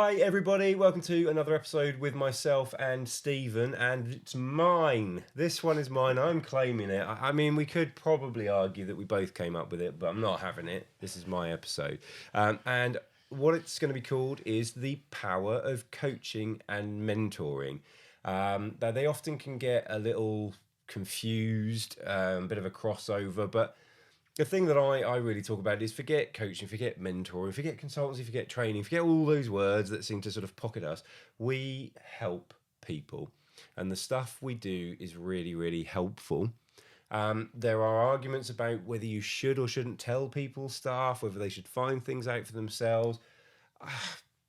Hi, everybody. Welcome to another episode with myself and Stephen, and it's mine. This one is mine. I'm claiming it. I mean, we could probably argue that we both came up with it, but I'm not having it. This is my episode. And what it's going to be called is the power of coaching and mentoring. Now, they often can get a little confused, a bit of a crossover, but the thing that I really talk about is forget coaching, forget mentoring, forget consultancy, forget training, forget all those words that seem to sort of pocket us. We help people, and the stuff we do is really, really helpful. There are arguments about whether you should or shouldn't tell people stuff, whether they should find things out for themselves.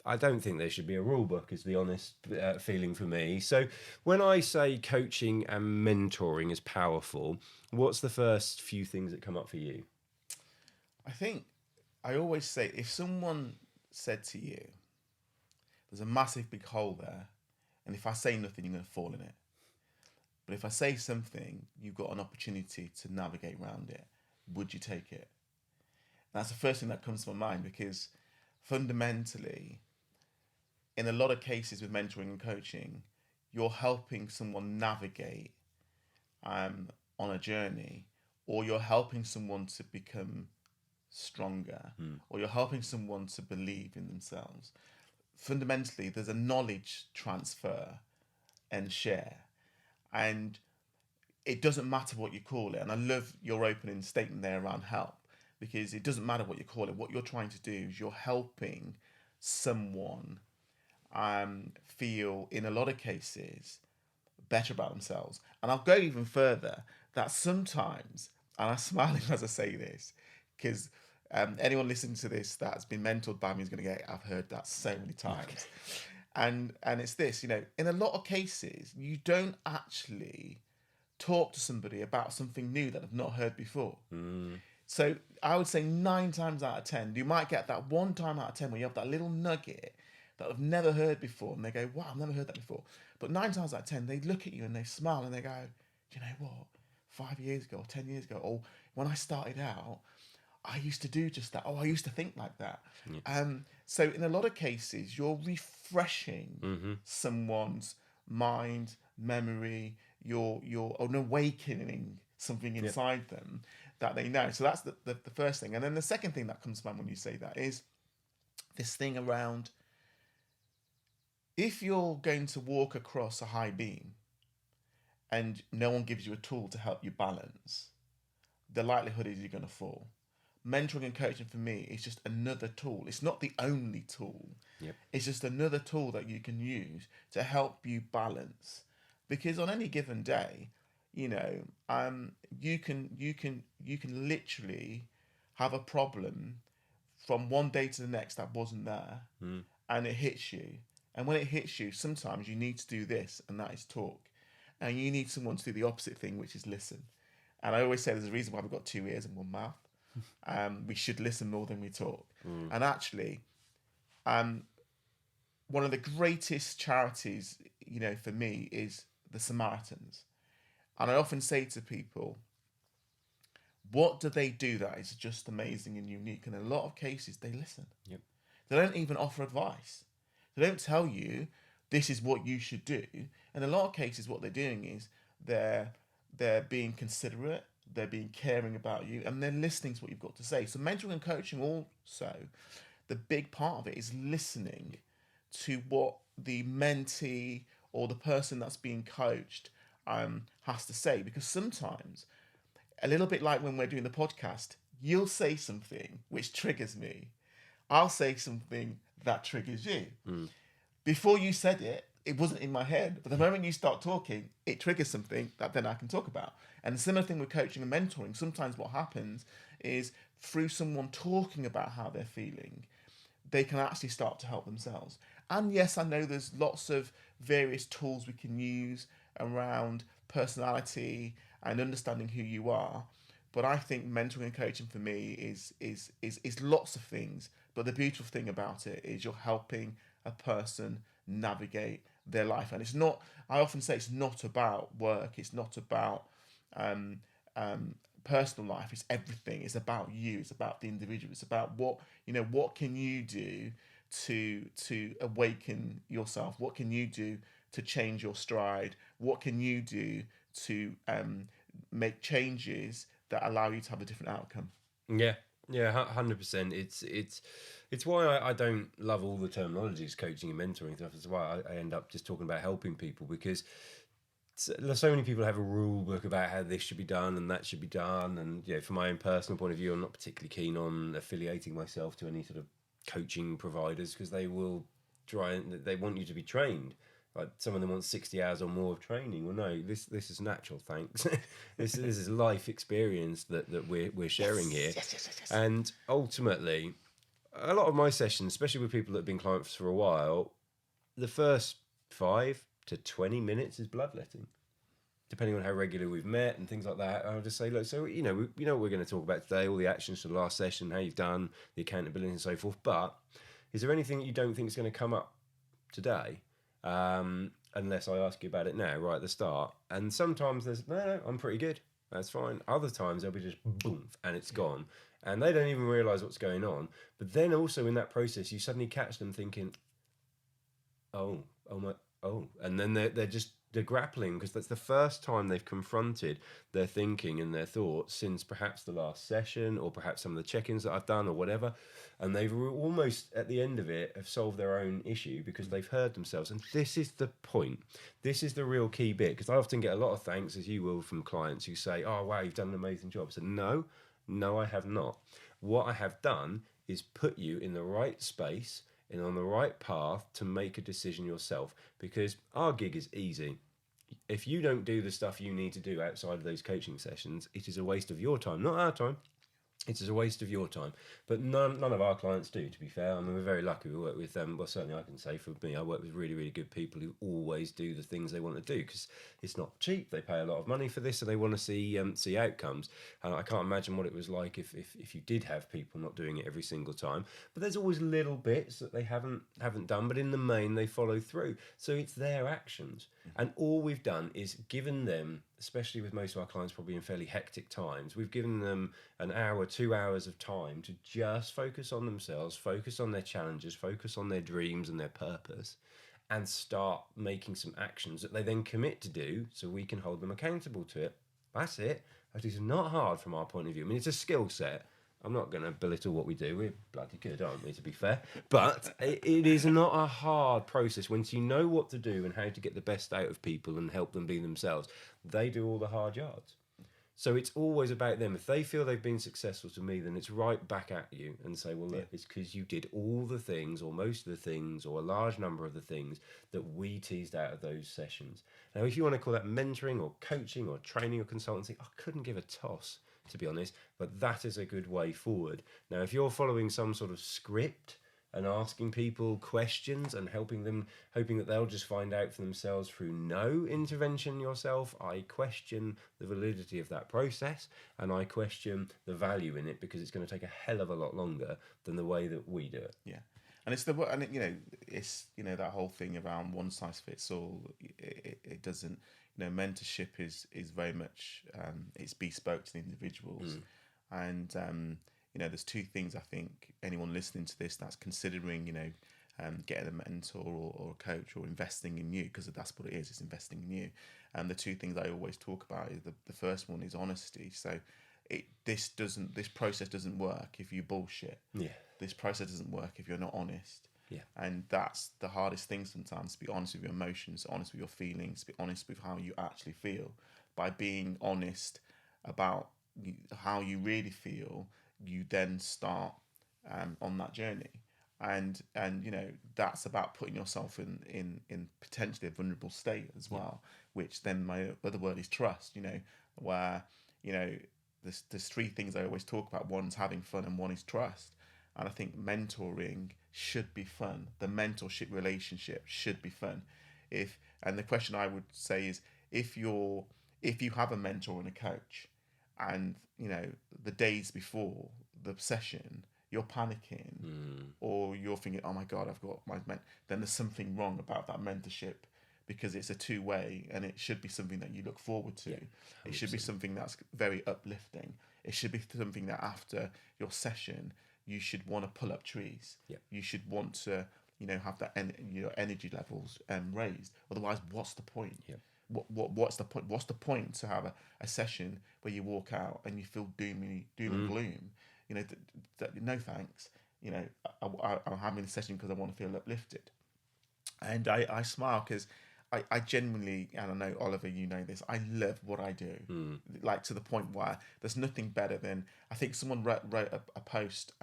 I don't think there should be a rule book, is the honest feeling for me. So, when I say coaching and mentoring is powerful, what's the first few things that come up for you? I think I always say if someone said to you, there's a massive big hole there, and if I say nothing, you're going to fall in it. But if I say something, you've got an opportunity to navigate around it. Would you take it? And that's the first thing that comes to my mind because fundamentally, in a lot of cases with mentoring and coaching, you're helping someone navigate on a journey, or you're helping someone to become stronger, or you're helping someone to believe in themselves. Fundamentally, there's a knowledge transfer and share, and it doesn't matter what you call it. And I love your opening statement there around help because it doesn't matter what you call it. What you're trying to do is you're helping someone feel, in a lot of cases, better about themselves. And I'll go even further that sometimes, and I'm smiling as I say this, because anyone listening to this that's been mentored by me is going to get, I've heard that so many times. And it's this, in a lot of cases, you don't actually talk to somebody about something new that I've not heard before. So I would say 9 times out of 10, you might get that one time out of 10 where you have that little nugget that I've never heard before, and they go, "Wow, I've never heard that before." But 9 times out of 10, they look at you and they smile and they go, "Do you know what? 5 years ago, or 10 years ago, or when I started out, I used to do just that. Oh, I used to think like that." So in a lot of cases, you're refreshing someone's mind, memory. You're an awakening something Yep. inside them that they know. So that's the first thing. And then the second thing that comes to mind when you say that is this thing around if you're going to walk across a high beam and no one gives you a tool to help you balance, the likelihood is you're going to fall. Mentoring and coaching for me is just another tool. It's not the only tool. Yep. It's just another tool that you can use to help you balance. Because on any given day, you can literally have a problem from one day to the next that wasn't there, and it hits you. And when it hits you, sometimes you need to do this, and that is talk. And you need someone to do the opposite thing, which is listen. And I always say there's a reason why we've got two ears and one mouth. We should listen more than we talk. And actually, um, one of the greatest charities, for me is the Samaritans. And I often say to people, what do they do that is just amazing and unique? And in a lot of cases, they listen. Yep. They don't even offer advice. They don't tell you this is what you should do. In a lot of cases, what they're doing is they're they're being considerate, they're being caring about you, and they're listening to what you've got to say. So mentoring and coaching also, the big part of it is listening to what the mentee or the person that's being coached has to say. Because sometimes, a little bit like when we're doing the podcast, you'll say something which triggers me. I'll say something that triggers you. Before you said it, it wasn't in my head. But the moment you start talking, it triggers something that then I can talk about. And the similar thing with coaching and mentoring, sometimes what happens is through someone talking about how they're feeling, they can actually start to help themselves. And yes, I know there's lots of various tools we can use around personality and understanding who you are. But I think mentoring and coaching for me is lots of things. But the beautiful thing about it is you're helping a person navigate their life. And it's not, I often say it's not about work, it's not about um, personal life, it's everything. It's about you, it's about the individual, it's about what can you do to awaken yourself? What can you do to change your stride? What can you do to make changes that allow you to have a different outcome? Yeah, yeah, 100%. It's why I don't love all the terminologies, coaching and mentoring stuff. It's why I end up just talking about helping people, because so many people have a rule book about how this should be done and that should be done. And from my own personal point of view, I'm not particularly keen on affiliating myself to any sort of coaching providers, because they will they want you to be trained. Like, some of them want 60 hours or more of training. Well, no, this is natural, thanks. this is life experience that we're sharing here. Yes. And ultimately, a lot of my sessions, especially with people that have been clients for a while, the first 5 to 20 minutes is bloodletting, depending on how regularly we've met and things like that. I'll just say, look, so we know what we're going to talk about today, all the actions from the last session, how you've done, the accountability and so forth. But is there anything that you don't think is going to come up today? Unless I ask you about it now, right at the start. And sometimes there's, no, I'm pretty good. That's fine. Other times they'll be just boom, and it's gone. And they don't even realise what's going on. But then also in that process, you suddenly catch them thinking, oh, and then they're grappling, because that's the first time they've confronted their thinking and their thoughts since perhaps the last session, or perhaps some of the check-ins that I've done or whatever, and they've almost at the end of it have solved their own issue because they've heard themselves. And this is the point. This is the real key bit, because I often get a lot of thanks, as you will, from clients who say, oh wow, you've done an amazing job. I said, no, I have not. What I have done is put you in the right space and on the right path to make a decision yourself, because our gig is easy. If you don't do the stuff you need to do outside of those coaching sessions, it is a waste of your time, not our time. It is a waste of your time. But none of our clients do, to be fair. I mean, we're very lucky. We work with, well, certainly I can say for me, I work with really, really good people who always do the things they want to do, because it's not cheap. They pay a lot of money for this, and they want to see outcomes. And I can't imagine what it was like if you did have people not doing it every single time. But there's always little bits that they haven't done, but in the main, they follow through. So it's their actions. And all we've done is given them, especially with most of our clients probably in fairly hectic times, we've given them an hour, 2 hours of time to just focus on themselves, focus on their challenges, focus on their dreams and their purpose, and start making some actions that they then commit to do so we can hold them accountable to it. That's it. That is not hard from our point of view. I mean, it's a skill set. I'm not going to belittle what we do. We're bloody good, aren't we, to be fair? But it is not a hard process. Once you know what to do and how to get the best out of people and help them be themselves, they do all the hard yards. So it's always about them. If they feel they've been successful to me, then it's right back at you and say, well, look, it's because you did all the things, or most of the things, or a large number of the things that we teased out of those sessions. Now, if you want to call that mentoring or coaching or training or consultancy, I couldn't give a toss, to be honest, but that is a good way forward. Now, if you're following some sort of script and asking people questions and helping them, hoping that they'll just find out for themselves through no intervention yourself, I question the validity of that process, and I question the value in it, because it's going to take a hell of a lot longer than the way that we do it. Yeah. And it's that whole thing around one size fits all. It doesn't, mentorship is very much, it's bespoke to the individuals. And, there's two things I think anyone listening to this that's considering, getting a mentor or a coach or investing in you, because that's what it is, it's investing in you. And the two things I always talk about is the first one is honesty. So this process doesn't work if you bullshit. Yeah. This process doesn't work if you're not honest. Yeah. And that's the hardest thing sometimes, to be honest with your emotions, honest with your feelings, be honest with how you actually feel. By being honest about how you really feel, you then start on that journey. And that's about putting yourself in potentially a vulnerable state as well, which then my other word is trust, where, there's three things I always talk about. One's having fun and one is trust. And I think mentoring should be fun. The mentorship relationship should be fun. And the question I would say is, if you have a mentor and a coach, and the days before the session you're panicking, or you're thinking, oh my God, I've got then there's something wrong about that mentorship, because it's a two-way, and it should be something that you look forward to. Yeah, it should be something that's very uplifting. It should be something that after your session, you should want to pull up trees. Yeah. You should want to, have that energy levels raised. Otherwise, what's the point? Yeah. What's the point? What's the point to have a session where you walk out and you feel doom and gloom? No thanks. I'm having a session because I want to feel uplifted. And I smile because I genuinely, and I know Oliver, you know this, I love what I do. Like, to the point where there's nothing better than, I think someone wrote a post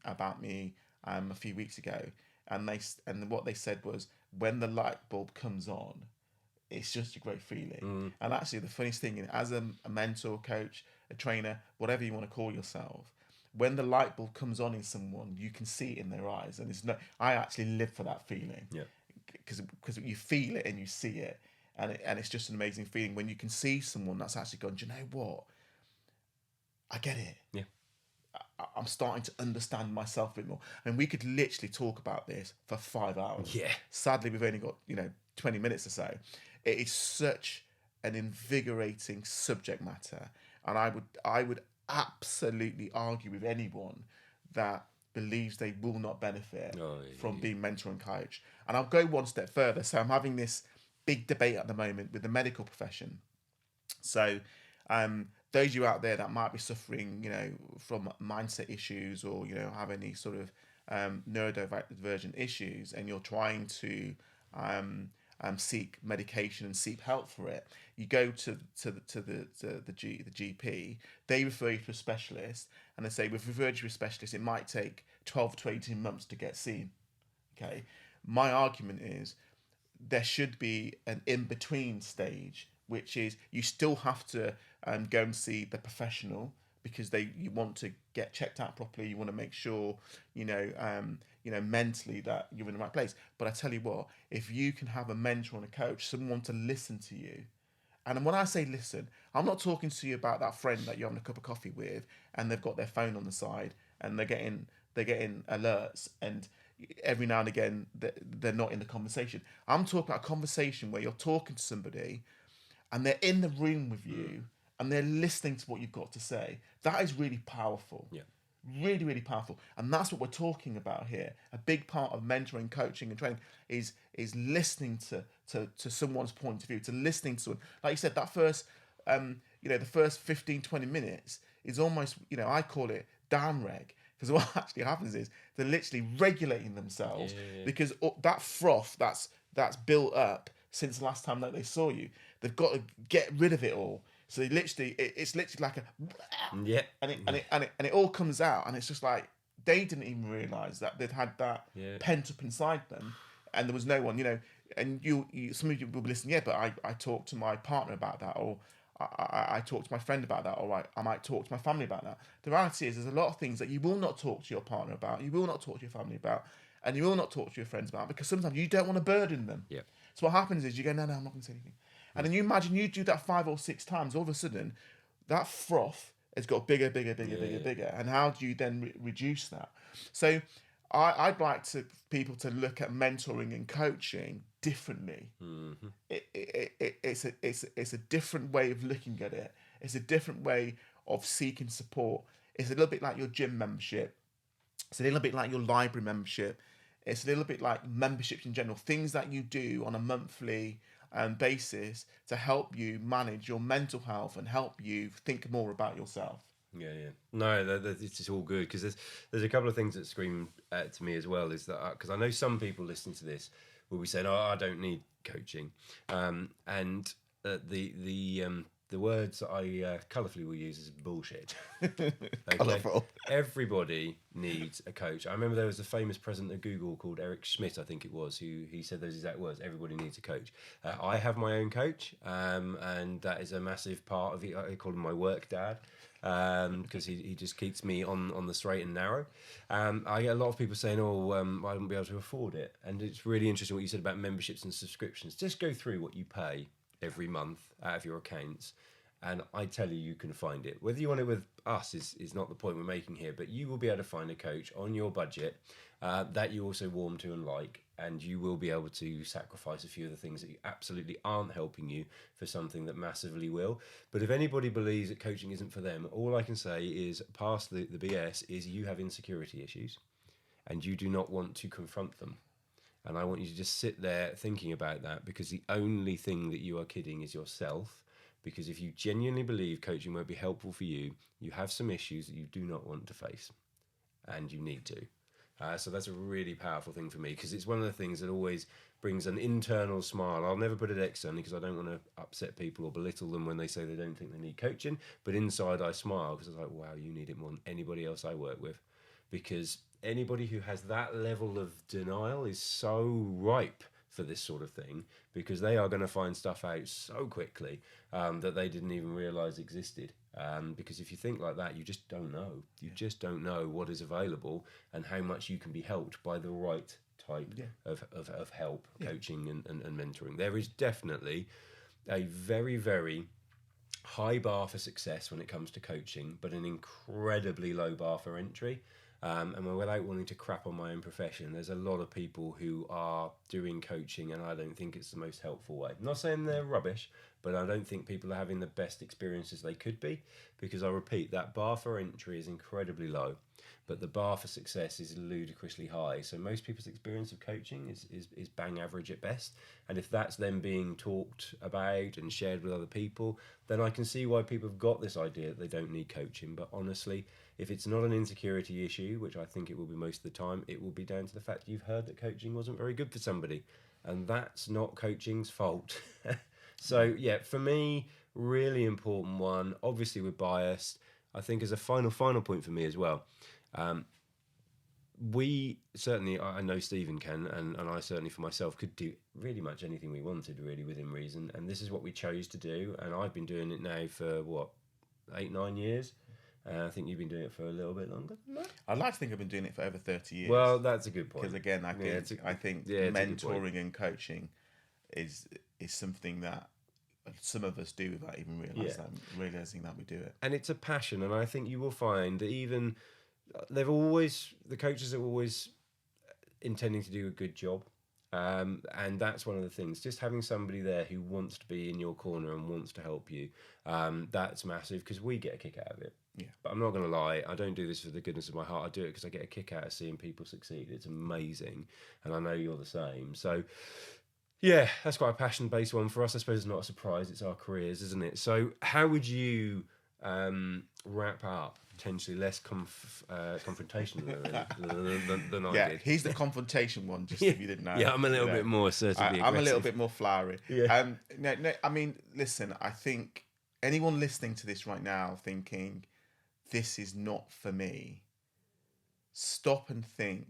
about me a few weeks ago, and what they said was, when the light bulb comes on, it's just a great feeling. And actually, the funniest thing, as a mentor, coach, a trainer, whatever you want to call yourself, when the light bulb comes on in someone, you can see it in their eyes, and I actually live for that feeling. Yeah. Because you feel it and you see it, and it's just an amazing feeling when you can see someone that's actually gone, do you know what? I get it. Yeah. I'm starting to understand myself a bit more. And we could literally talk about this for 5 hours. Yeah. Sadly, we've only got 20 minutes or so. It is such an invigorating subject matter, and I would absolutely argue with anyone that believes they will not benefit from being mentor and coach. And I'll go one step further. So I'm having this big debate at the moment with the medical profession. So those of you out there that might be suffering, from mindset issues, or have any sort of neurodivergent issues, and you're trying to seek medication and seek help for it, you go to the GP. They refer you to a specialist, and they say, we've referred you to a specialist. It might take 12 to 18 months to get seen. Okay, my argument is there should be an in-between stage, which is you still have to go and see the professional, because you want to get checked out properly. You want to make sure mentally that you're in the right place. But I tell you what, if you can have a mentor and a coach, someone to listen to you. And when I say listen, I'm not talking to you about that friend that you're having a cup of coffee with, and they've got their phone on the side, and they're getting alerts, and every now and again they're not in the conversation. I'm talking about a conversation where you're talking to somebody, and they're in the room with you, and they're listening to what you've got to say. That is really powerful. Yeah. Really, really powerful. And that's what we're talking about here. A big part of mentoring, coaching, and training is listening to someone's point of view, to listening to someone. Like you said, that first, the first 15, 20 minutes is almost, I call it down reg. Because what actually happens is they're literally regulating themselves, because that froth that's built up since the last time that they saw you, they've got to get rid of it all. So they literally, it's literally like and it all comes out, and it's just like they didn't even realise that they'd had that pent up inside them, and there was no one, And you some of you will be listening, but I talked to my partner about that, or I talked to my friend about that, or I might talk to my family about that. The reality is, there's a lot of things that you will not talk to your partner about, you will not talk to your family about, and you will not talk to your friends about, because sometimes you don't want to burden them. Yeah. So what happens is you go, no, I'm not going to say anything. And then you imagine you do that 5 or 6 times, all of a sudden, that froth has got bigger. And how do you then reduce that? So I'd like people to look at mentoring and coaching differently. Mm-hmm. It's a different way of looking at it. It's a different way of seeking support. It's a little bit like your gym membership. It's a little bit like your library membership. It's a little bit like memberships in general, things that you do on a monthly basis to help you manage your mental health and help you think more about yourself. Yeah. No, it's all good, because there's a couple of things that scream to me as well. Is that because I know some people listening to this will be saying, "Oh, I don't need coaching," and the words that I colourfully will use is bullshit. Okay? Colourful. Everybody needs a coach. I remember there was a famous president of Google called Eric Schmidt, I think it was, who he said those exact words. Everybody needs a coach. I have my own coach, and that is a massive part of it. I call him my work dad, because he just keeps me on the straight and narrow. I get a lot of people saying, "Oh, I wouldn't be able to afford it," and it's really interesting what you said about memberships and subscriptions. Just go through what you pay every month out of your accounts, and I tell you can find it. Whether you want it with us is not the point we're making here, but you will be able to find a coach on your budget that you also warm to and like, and you will be able to sacrifice a few of the things that absolutely aren't helping you for something that massively will. But if anybody believes that coaching isn't for them, all I can say is past the BS is you have insecurity issues and you do not want to confront them. And I want you to just sit there thinking about that, because the only thing that you are kidding is yourself. Because if you genuinely believe coaching won't be helpful for you, you have some issues that you do not want to face, and you need to. So that's a really powerful thing for me, because it's one of the things that always brings an internal smile. I'll never put it externally because I don't want to upset people or belittle them when they say they don't think they need coaching. But inside I smile because it's like, wow, you need it more than anybody else I work with. Because anybody who has that level of denial is so ripe for this sort of thing, because they are going to find stuff out so quickly that they didn't even realize existed. Because if you think like that, you just don't know. You just don't know what is available and how much you can be helped by the right type of help, coaching and mentoring. There is definitely a very, very high bar for success when it comes to coaching, but an incredibly low bar for entry. And without wanting to crap on my own profession, there's a lot of people who are doing coaching and I don't think it's the most helpful way. I'm not saying they're rubbish, but I don't think people are having the best experiences they could be, because I repeat, that bar for entry is incredibly low, but the bar for success is ludicrously high. So most people's experience of coaching is bang average at best. And if that's then being talked about and shared with other people, then I can see why people have got this idea that they don't need coaching. But honestly, if it's not an insecurity issue, which I think it will be most of the time, it will be down to the fact you've heard that coaching wasn't very good for somebody. And that's not coaching's fault. So, yeah, for me, really important one. Obviously, we're biased. I think as a final point for me as well, we certainly, I know Stephen can, and I certainly for myself could do really much anything we wanted, really, within reason. And this is what we chose to do. And I've been doing it now for, 8-9 years? I think you've been doing it for a little bit longer than that. I'd like to think I've been doing it for over 30 years. Well, that's a good point. Because again, I think mentoring and coaching is something that some of us do without even realizing that we do it. And it's a passion, and I think you will find that even the coaches are always intending to do a good job. And that's one of the things, just having somebody there who wants to be in your corner and wants to help you, that's massive, because we get a kick out of it. Yeah. But I'm not going to lie, I don't do this for the goodness of my heart. I do it because I get a kick out of seeing people succeed. It's amazing, and I know you're the same. So yeah, that's quite a passion-based one for us. I suppose it's not a surprise, it's our careers, isn't it? So how would you wrap up potentially less confrontational than I did? Yeah, he's the confrontation one, just if you didn't know. Yeah, I'm a little bit more assertively aggressive. I'm a little bit more flowery. Yeah. No, I mean, listen, I think anyone listening to this right now thinking, this is not for me, stop and think,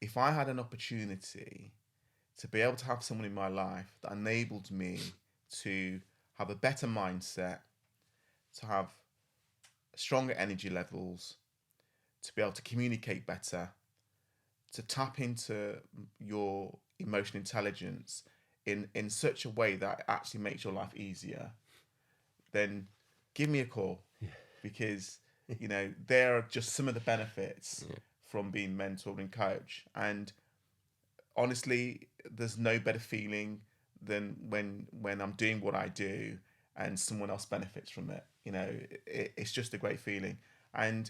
if I had an opportunity to be able to have someone in my life that enabled me to have a better mindset, to have stronger energy levels, to be able to communicate better, to tap into your emotional intelligence in such a way that actually makes your life easier, then give me a call. Yeah. Because, there are just some of the benefits from being mentored and coached. And honestly, there's no better feeling than when I'm doing what I do and someone else benefits from it. It's just a great feeling. And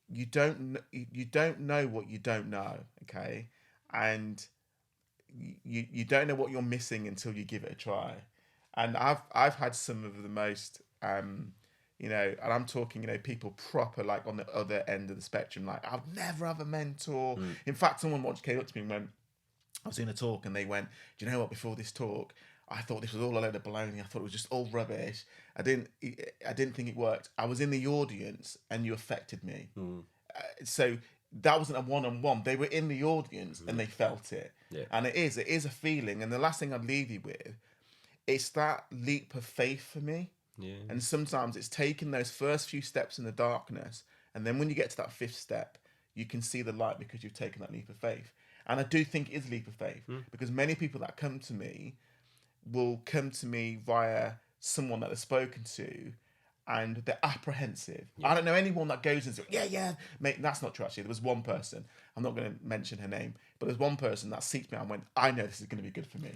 you don't know what you don't know, okay? And you don't know what you're missing until you give it a try. And I've had some of the most and I'm talking, people proper like on the other end of the spectrum, like I'll never have a mentor. In fact, someone once came up to me and went, I was doing a talk and they went, do you know what, before this talk, I thought this was all a load of baloney. I thought it was just all rubbish. I didn't think it worked. I was in the audience and you affected me. So that wasn't a one-on-one. They were in the audience and they felt it. Yeah. And it is a feeling. And the last thing I'd leave you with, it's that leap of faith for me. Yeah. And sometimes it's taking those first few steps in the darkness. And then when you get to that fifth step, you can see the light because you've taken that leap of faith. And I do think it is a leap of faith because many people that come to me will come to me via someone that they've spoken to, and they're apprehensive. I don't know anyone that goes and says, yeah, mate, that's not true actually. There was one person, I'm not going to mention her name, but there's one person that seeked me out and went, I know this is going to be good for me.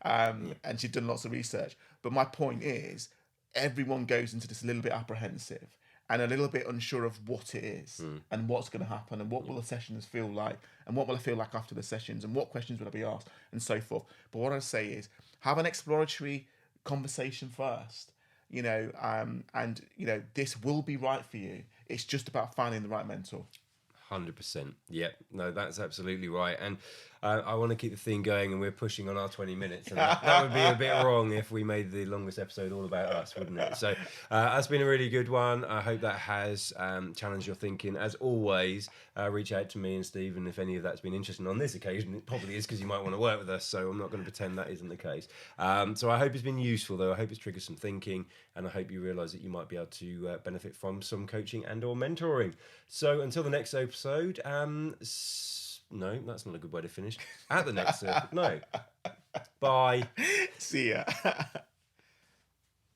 And she'd done lots of research. But my point is, everyone goes into this a little bit apprehensive and a little bit unsure of what it is and what's going to happen and what will the sessions feel like and what will I feel like after the sessions and what questions will I be asked and so forth. But what I say is, have an exploratory conversation first, and this will be right for you. It's just about finding the right mentor. 100%. Yeah, no, that's absolutely right. And I want to keep the theme going, and we're pushing on our 20 minutes. And that would be a bit wrong if we made the longest episode all about us, wouldn't it? So that's been a really good one. I hope that has challenged your thinking. As always, reach out to me and Stephen if any of that's been interesting. On this occasion, it probably is because you might want to work with us, so I'm not going to pretend that isn't the case. So I hope it's been useful, though. I hope it's triggered some thinking, and I hope you realise that you might be able to benefit from some coaching and or mentoring. So until the next episode, no, that's not a good way to finish. At the next episode, no. Bye. See ya.